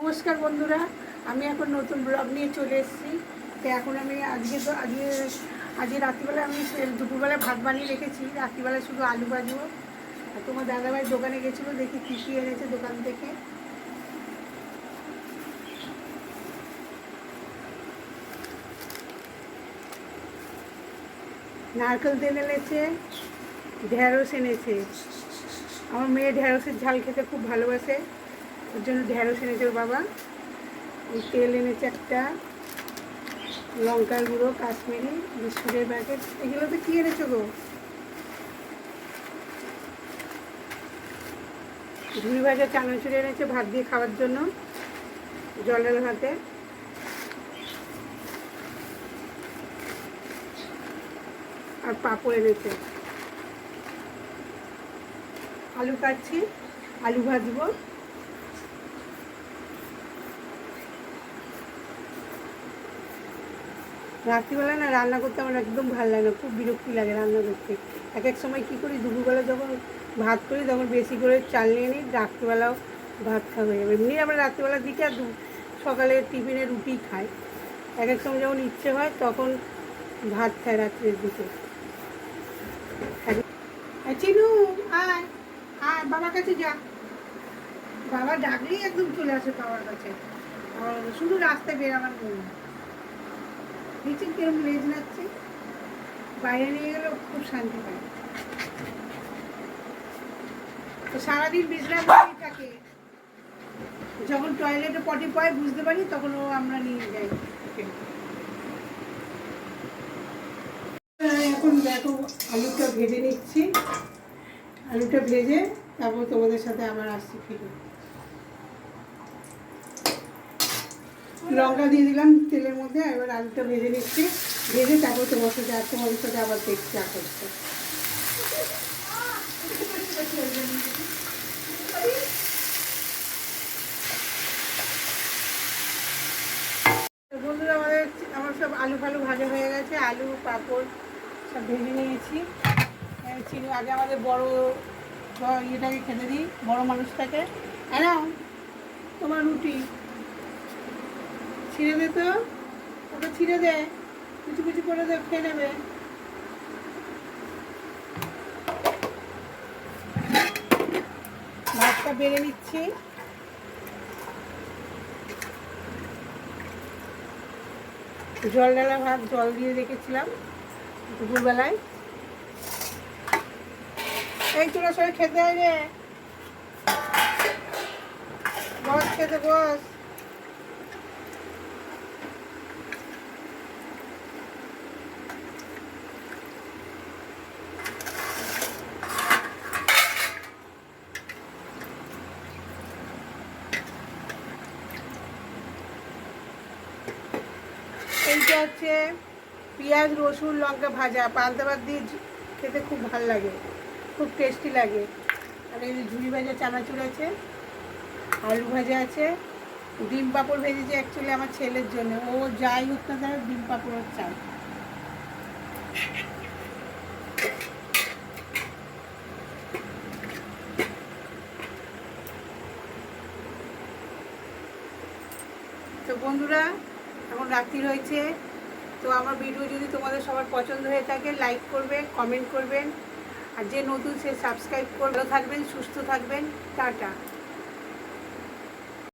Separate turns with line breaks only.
নমস্কার বন্ধুরা, আমি এখন নতুন ব্লগ নিয়ে চলে এসেছি। তো এখন আমি আজকে রাত্রিবেলা আমি দুপুরবেলায় ভাত বানিয়ে রেখেছি, রাত্রিবেলায় শুধু আলু ভাজবো। আর তোমার দাদাভাই দোকানে গেছিলো, দেখি কী কী এনেছে দোকান থেকে। নারকেল তেল এনেছে, ঢ্যাঁড়স এনেছে। আমার মেয়ে ঢ্যাঁড়সের ঝাল খেতে খুব ভালোবাসে, ওর জন্য ঢ্যাঁড়স এনেছে ওর বাবা। তেল এনেছে একটা, লঙ্কার গুঁড়ো, কাশ্মীরি, বিস্কুটের প্যাকেট। এগুলো তো কী এনেছো গো? ঝুড়ি ভাজা চানাচুর এনেছে ভাত দিয়ে খাওয়ার জন্য, জলের ভাতে। আর পাঁপড় এনেছে। আলু কাটছি, আলু ভাজবো। রাত্রিবেলা না রান্না করতে আমার একদম ভালো লাগে না, খুব বিরক্তি লাগে রান্না করতে। এক এক সময় কী করি, দুপুরবেলা যখন ভাত করি তখন বেশি করে চাল নিয়ে নিই, রাত্রিবেলাও ভাত খাওয়া হয়ে যাবে। এমনি আমরা রাত্রিবেলার দিকে আর সকালে টিফিনে রুটি খাই। এক এক সময় যখন ইচ্ছে হয় তখন ভাত খাই রাত্রের দিকে। চিনু আয়, আয় বাবার কাছে যা। বাবা ডাকলেই একদম চলে আসে বাবার কাছে। শুধু রাস্তায় বেরাবার জন্য। দেখছেন কিরম লেজ নাচ্ছে, বাইরে নিয়ে গেলেও খুব শান্তি পায়। তো সারাদিন বিশ্রাম নিয়েই থাকে, যখন টয়লেটে পটি পায় বুঝতে পারি তখন আমরা নিয়ে যাই। এখন দেখো আলুটা ভেজে নিচ্ছি, আলুটা ভেজে তারপর তোমাদের সাথে আবার আসছি ফিরে। লঙ্কা দিয়ে দিলাম তেলের মধ্যে, এবার আলুটা ভেজে নিচ্ছি, ভেজে তারপর তোমাদের সাথে আবার দেখছি করতে। বন্ধুরা আমার সব আলু ফালু ভাজা হয়ে গেছে, আলু পাঁপড় সব ভেজে নিয়েছি। চিনি আগে আমাদের বড় ইয়েটাকে খেতে দিই, বড় মানুষটাকে। নাও তোমার রুটি ছিঁড়ে দে, তো ওটা ছিঁড়ে দে, কুচি কুচি করে দে, খেয়ে নেবে। ভাতটা বেড়ে নিচ্ছি। জল ডালা ভাত, জল দিয়ে রেখেছিলাম দুপুরবেলায়। এই তোরা সবাই খেতে হয় রে, বস খেতে বস। এইটা হচ্ছে পেঁয়াজ রসুন লঙ্কা ভাজা, পান্তা ভাত দিয়ে খেতে খুব ভালো লাগে, খুব টেস্টি লাগে। আর এই ঝুড়ি ভাজা চানাচুর আছে, আলু ভাজা আছে, ডিম পাঁপড় ভেজেছি অ্যাকচুয়ালি আমার ছেলের জন্য, ও যাই হোক না তার ডিম পাঁপড় চাই। তো বন্ধুরা এখন রাত্রি হয়েছে, তো আমার ভিডিও যদি তোমাদের সবার পছন্দ হয়ে থাকে লাইক করবেন, কমেন্ট করবেন, আর যে নতুন সে সাবস্ক্রাইব করে। ভালো থাকবেন, সুস্থ থাকবেন, টাটা।